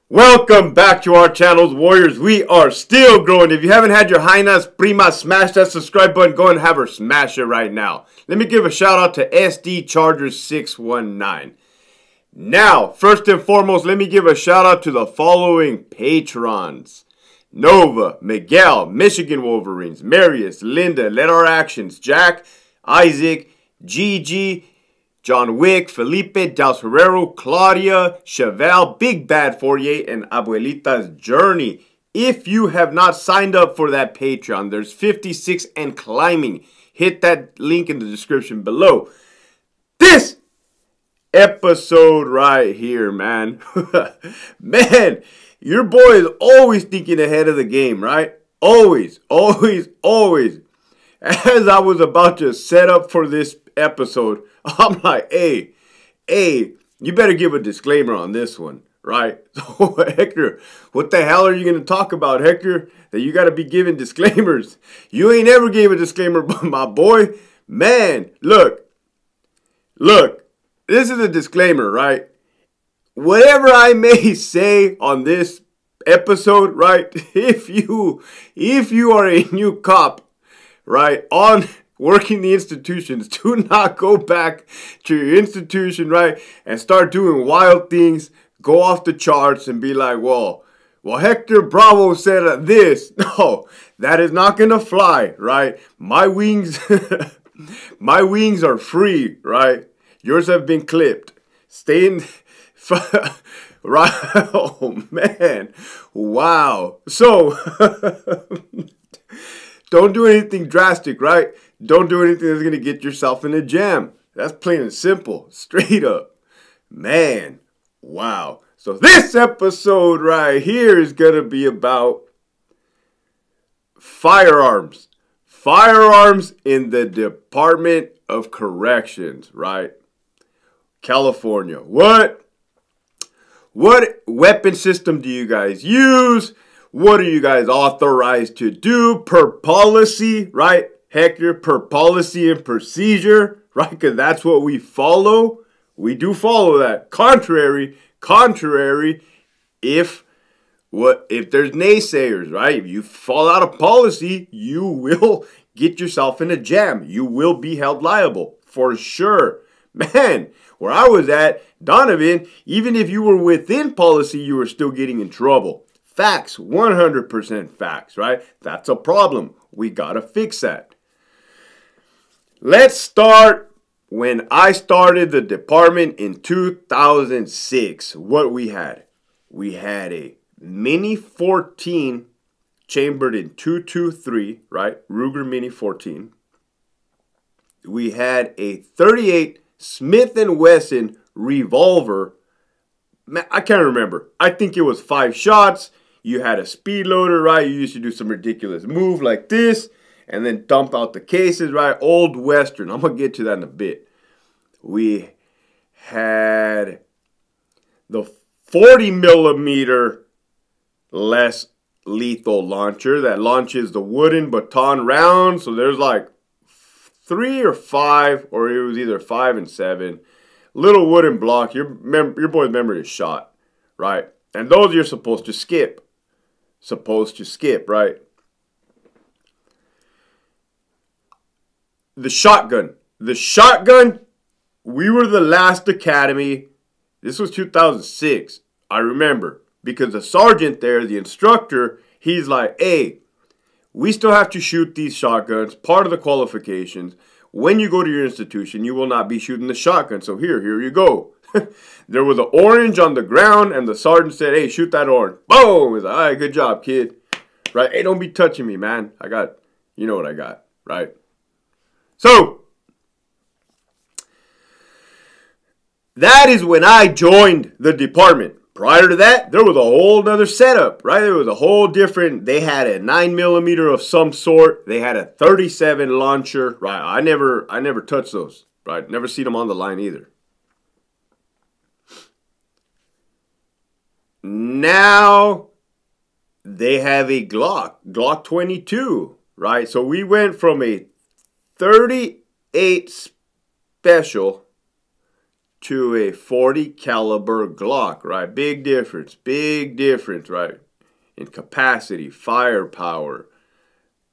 Welcome back to our channels, Warriors. We are still growing. If you haven't had your Hainas Prima smash that subscribe button, go and have her smash it right now. Let me give a shout out to SD Charger 619. Now, first and foremost, let me give a shout out to the following patrons: Nova, Miguel, Michigan Wolverines, Marius, Linda, Let Our Actions, Jack, Isaac, Gigi, John Wick, Felipe, Dallas Herrero, Claudia, Chevelle, Big Bad 48, and Abuelita's Journey. If you have not signed up for that Patreon, there's 56 and climbing. Hit that link in the description below. This episode right here, man. Man, your boy is always thinking ahead of the game, right? Always, always, always. As I was about to set up for this episode, I'm like, hey, you better give a disclaimer on this one, right? So, Hector, what the hell are you going to talk about, Hector? That you got to be giving disclaimers. You ain't ever gave a disclaimer, but my boy, man, look, this is a disclaimer, right? Whatever I may say on this episode, right? If you are a new cop, right, on working the institutions, do not go back to your institution, right, and start doing wild things, go off the charts and be like, well, Hector Bravo said this. No, that is not going to fly, right? My wings, my wings are free, right? Yours have been clipped. Stay in, right? Oh, man. Wow. So, don't do anything drastic, right? Don't do anything that's going to get yourself in a jam. That's plain and simple. Straight up. Man. Wow. So this episode right here is going to be about firearms. Firearms in the Department of Corrections, right? California. What weapon system do you guys use? What are you guys authorized to do per policy, right? Hector, per policy and procedure, right? Because that's what we follow. We do follow that. Contrary, if there's naysayers, right? If you fall out of policy, you will get yourself in a jam. You will be held liable for sure. Man, where I was at, Donovan, even if you were within policy, you were still getting in trouble. Facts, 100% facts, right? That's a problem. We gotta fix that. Let's start when I started the department in 2006. What we had? We had a Mini 14 chambered in 223, right? Ruger Mini 14. We had a 38 Smith & Wesson revolver. I can't remember. I think it was 5 shots. You had a speed loader, right? You used to do some ridiculous move like this and then dump out the cases, right? Old Western. I'm going to get to that in a bit. We had the 40 millimeter less lethal launcher that launches the wooden baton round. So there's like 3 or 5, or it was either 5 and 7. Little wooden block. Your boy's memory is shot, right? And those you're supposed to skip. Right? The shotgun, we were the last academy. This was 2006, I remember, because the sergeant there, the instructor, he's like, hey, we still have to shoot these shotguns, part of the qualifications. When you go to your institution, you will not be shooting the shotgun, so here you go. There was an orange on the ground, and the sergeant said, hey, shoot that orange. Boom! He's like, all right, good job, kid. Right? Hey, don't be touching me, man. You know what I got, right? So, that is when I joined the department. Prior to that, there was a whole other setup, right? There was a whole different, they had a 9mm of some sort. They had a 37 launcher, right? I never touched those, right? Never seen them on the line either. Now, they have a Glock 22, right? So we went from a 38 special to a 40 caliber Glock, right? Big difference, right? In capacity, firepower.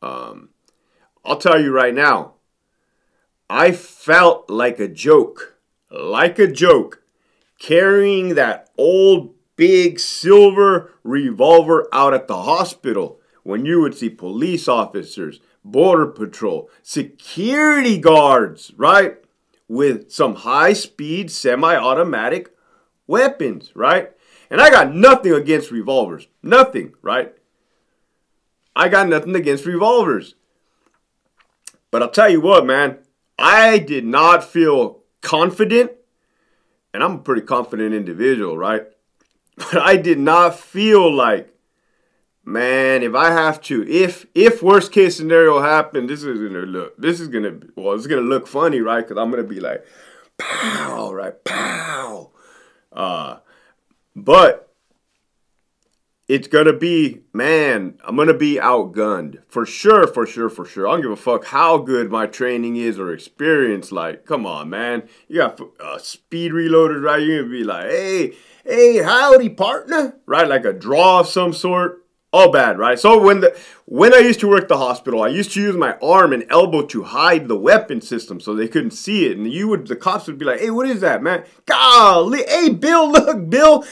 I'll tell you right now, I felt like a joke, carrying that old big silver revolver out at the hospital when you would see police officers, border patrol, security guards, right? With some high-speed semi-automatic weapons, right? And I got nothing against revolvers. Nothing, right? I got nothing against revolvers. But I'll tell you what, man. I did not feel confident. And I'm a pretty confident individual, right? But I did not feel like, man, if I have to, if worst case scenario happened, it's gonna look funny, right? Because I'm gonna be like, pow, right, pow. But it's gonna be, man, I'm gonna be outgunned for sure. I don't give a fuck how good my training is or experience. Like, come on, man, you got speed reloaders, right? You're gonna be like, hey, howdy, partner, right? Like a draw of some sort. All bad, right? So when I used to work the hospital, I used to use my arm and elbow to hide the weapon system so they couldn't see it. And the cops would be like, hey, what is that, man? Golly, hey, Bill, look, Bill,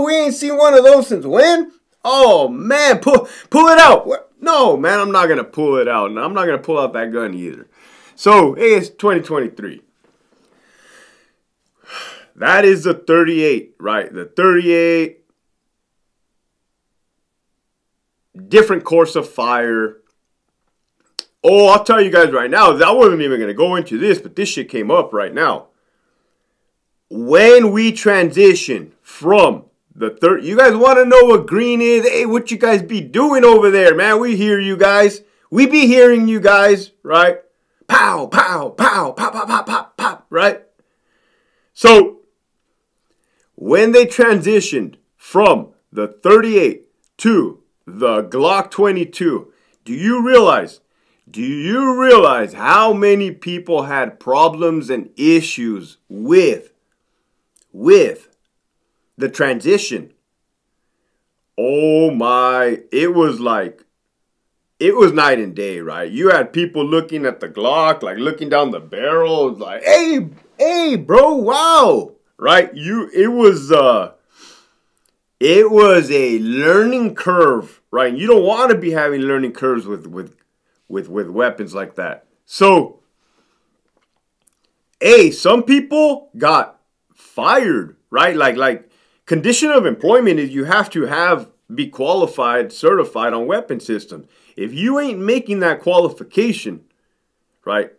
we ain't seen one of those since when? Oh, man, pull it out. No, man, I'm not going to pull it out. And I'm not going to pull out that gun either. So, hey, it's 2023. That is the 38, right? The 38. Different course of fire. Oh, I'll tell you guys right now, I wasn't even going to go into this, but this shit came up right now. When we transition from the third, you guys want to know what green is? Hey, what you guys be doing over there, man? We hear you guys. We be hearing you guys, right? Pow, pow, pow, pop, pop, pop, pop, pop, right? So, when they transitioned from the 38 to the Glock 22, do you realize how many people had problems and issues with the transition? Oh my, it was night and day, right? You had people looking at the Glock, like looking down the barrel, like, hey, bro, wow, right? It was a learning curve, right? You don't want to be having learning curves with weapons like that. So, some people got fired, right? Like condition of employment is you have to be qualified, certified on weapon systems. If you ain't making that qualification, right,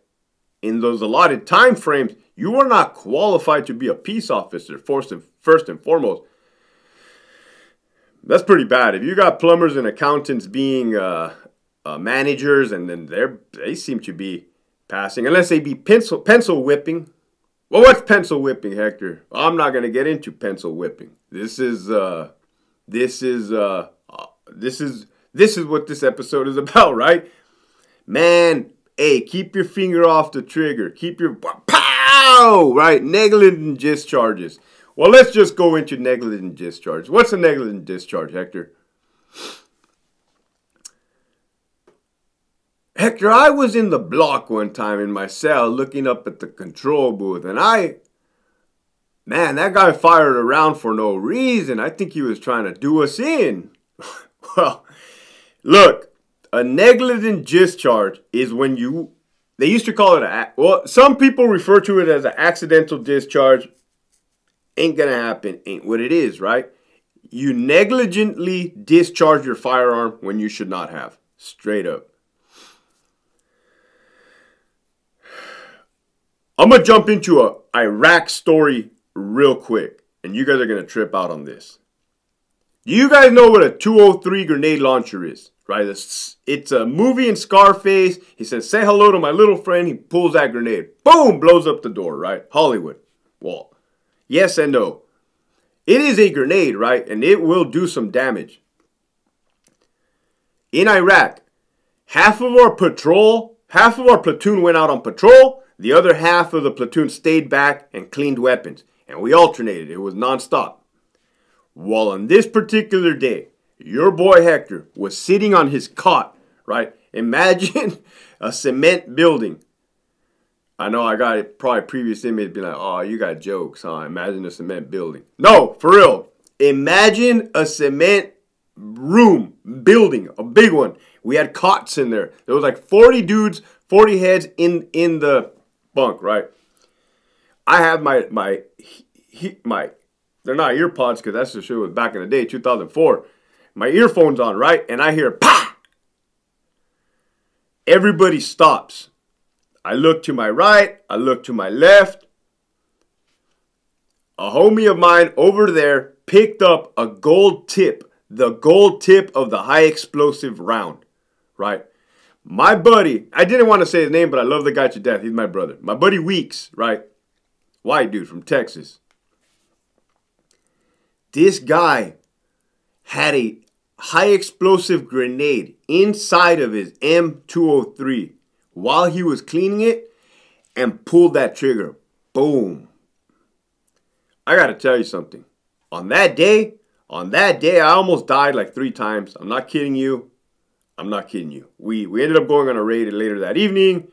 in those allotted time frames, you are not qualified to be a peace officer, first and foremost. That's pretty bad. If you got plumbers and accountants being managers, and then they seem to be passing, unless they be pencil whipping. Well, what's pencil whipping, Hector? I'm not gonna get into pencil whipping. This is what this episode is about, right? Man, hey, keep your finger off the trigger. Keep your pow, right? Negligent discharges. Well, let's just go into negligent discharge. What's a negligent discharge, Hector? Hector, I was in the block one time in my cell looking up at the control booth, and man, that guy fired a round for no reason. I think he was trying to do us in. Well, look, a negligent discharge is when they used to call it some people refer to it as an accidental discharge. Ain't gonna happen, ain't what it is, right? You negligently discharge your firearm when you should not have. Straight up. I'm gonna jump into a Iraq story real quick, and you guys are gonna trip out on this. Do you guys know what a 203 grenade launcher is? Right? It's a movie in Scarface. He says, say hello to my little friend. He pulls that grenade. Boom! Blows up the door, right? Hollywood. Well, yes and no. It is a grenade, right? And it will do some damage. In Iraq, half of our platoon went out on patrol. The other half of the platoon stayed back and cleaned weapons. And we alternated. It was nonstop. Well, on this particular day, your boy Hector was sitting on his cot, right? Imagine a cement building. I know I got it, probably previous image be like, oh, you got jokes, huh? Imagine a cement building. No, for real. Imagine a cement room, building, a big one. We had cots in there. There was like 40 dudes, 40 heads in the bunk, right? I have my they're not ear pods because that's the shit was back in the day, 2004. My earphones on, right? And I hear, pa! Everybody stops. I look to my right. I look to my left. A homie of mine over there picked up a gold tip. The gold tip of the high explosive round, right? My buddy, I didn't want to say his name, but I love the guy to death. He's my brother. My buddy Weeks, right? White dude from Texas. This guy had a high explosive grenade inside of his M203 while he was cleaning it and pulled that trigger. Boom. I got to tell you something. On that day, I almost died like 3 times. I'm not kidding you. I'm not kidding you. We ended up going on a raid later that evening.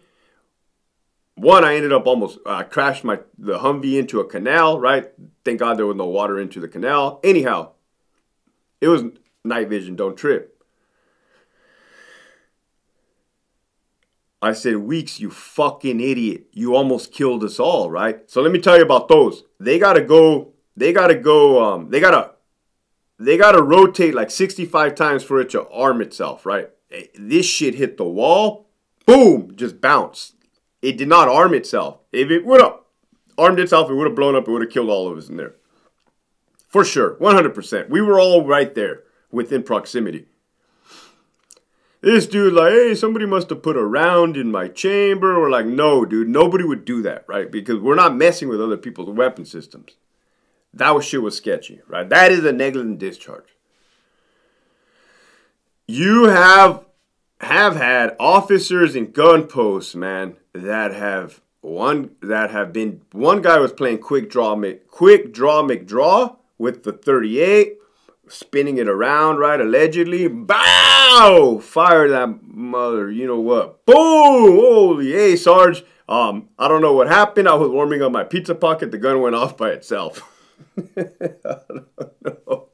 One, I ended up almost crashed the Humvee into a canal, right? Thank God there was no water into the canal. Anyhow, it was night vision, don't trip. I said, Weeks, you fucking idiot. You almost killed us all, right? So let me tell you about those. They gotta rotate like 65 times for it to arm itself, right? This shit hit the wall, boom, just bounced. It did not arm itself. If it would have armed itself, it would have blown up. It would have killed all of us in there. For sure. 100%. We were all right there within proximity. This dude like, hey, somebody must have put a round in my chamber. We're like, no, dude. Nobody would do that, right? Because we're not messing with other people's weapon systems. That shit was sketchy, right? That is a negligent discharge. You have had officers in gun posts, man, that have been. One guy was playing quick draw McDraw with the 38, spinning it around, right? Allegedly, bow, fire that mother. You know what? Boom! Holy, hey, Sarge. I don't know what happened. I was warming up my pizza pocket. The gun went off by itself. No.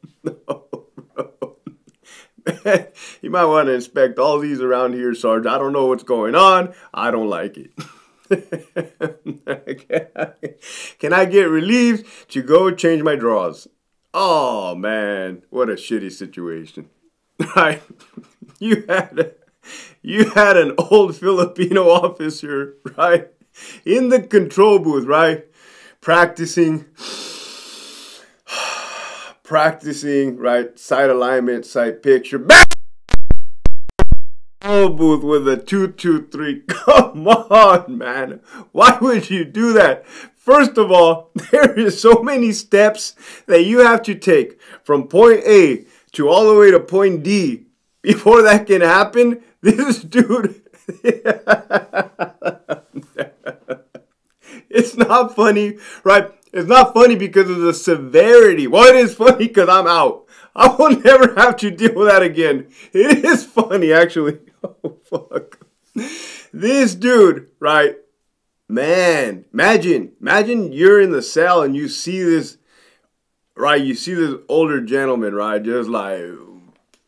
You might want to inspect all these around here, Sarge. I don't know what's going on. I don't like it. Can I get relieved to go change my drawers? Oh, man. What a shitty situation. Right? You had an old Filipino officer, right? In the control booth, right? Practicing, right? Sight alignment, sight picture. Booth with a 223. Come on, man. Why would you do that? First of all, there is so many steps that you have to take from point A to all the way to point D before that can happen. This dude, it's not funny, right? It's not funny because of the severity. Well, it is funny because I'm out. I will never have to deal with that again. It is funny, actually. Oh, fuck. This dude, right? Man, imagine you're in the cell and you see this, right? You see this older gentleman, right? Just like, oh,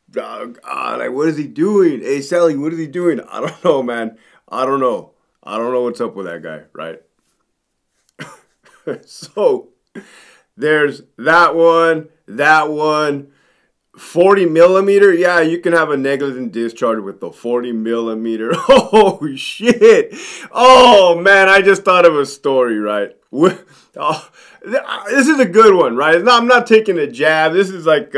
God, like, what is he doing? Hey, Sally, what is he doing? I don't know, man. I don't know what's up with that guy, right? So, there's that one, 40 millimeter. Yeah, you can have a negligent discharge with the 40 millimeter. Oh, shit. Oh, man, I just thought of a story, right? Oh, this is a good one, right? I'm not taking a jab. This is like,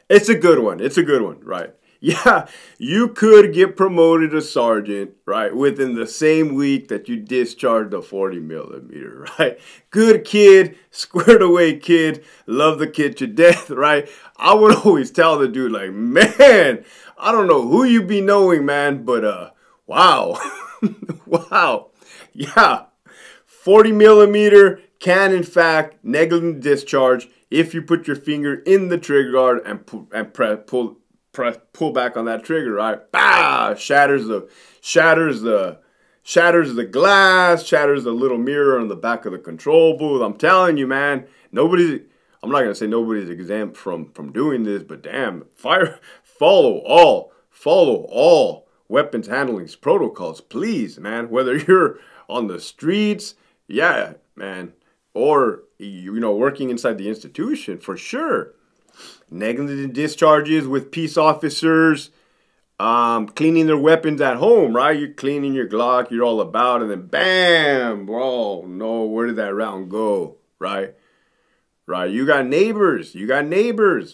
it's a good one. It's a good one, right? Yeah, you could get promoted to sergeant, right, within the same week that you discharged the 40 millimeter, right? Good kid, squared away kid, love the kid to death, right? I would always tell the dude, like, man, I don't know who you be knowing, man, but, wow. Wow. Yeah, 40 millimeter, can in fact negligent discharge if you put your finger in the trigger guard and pull back on that trigger, right? Bah! Shatters the glass, shatters the little mirror on the back of the control booth. I'm telling you, man, I'm not gonna say nobody's exempt from doing this, but damn, follow all weapons handling protocols, please, man. Whether you're on the streets, yeah, man, or working inside the institution, for sure. Negligent discharges with peace officers, cleaning their weapons at home, right? You're cleaning your Glock, you're all about, and then bam, bro, no, where did that round go, right? Right, you got neighbors,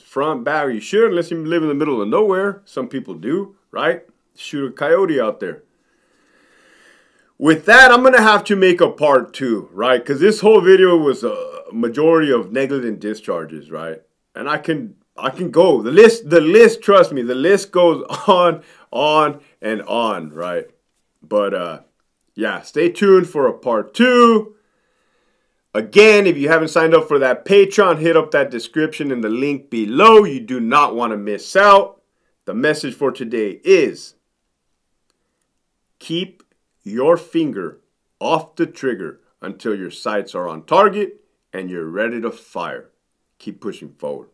front, back. You should, unless you live in the middle of nowhere. Some people do, right? Shoot a coyote out there. With that, I'm going to have to make a part 2, right? Because this whole video was a majority of negligent discharges, right? And I can go. The list, trust me, the list goes on and on, right? But, yeah, stay tuned for a part 2. Again, if you haven't signed up for that Patreon, hit up that description in the link below. You do not want to miss out. The message for today is keep your finger off the trigger until your sights are on target and you're ready to fire. Keep pushing forward.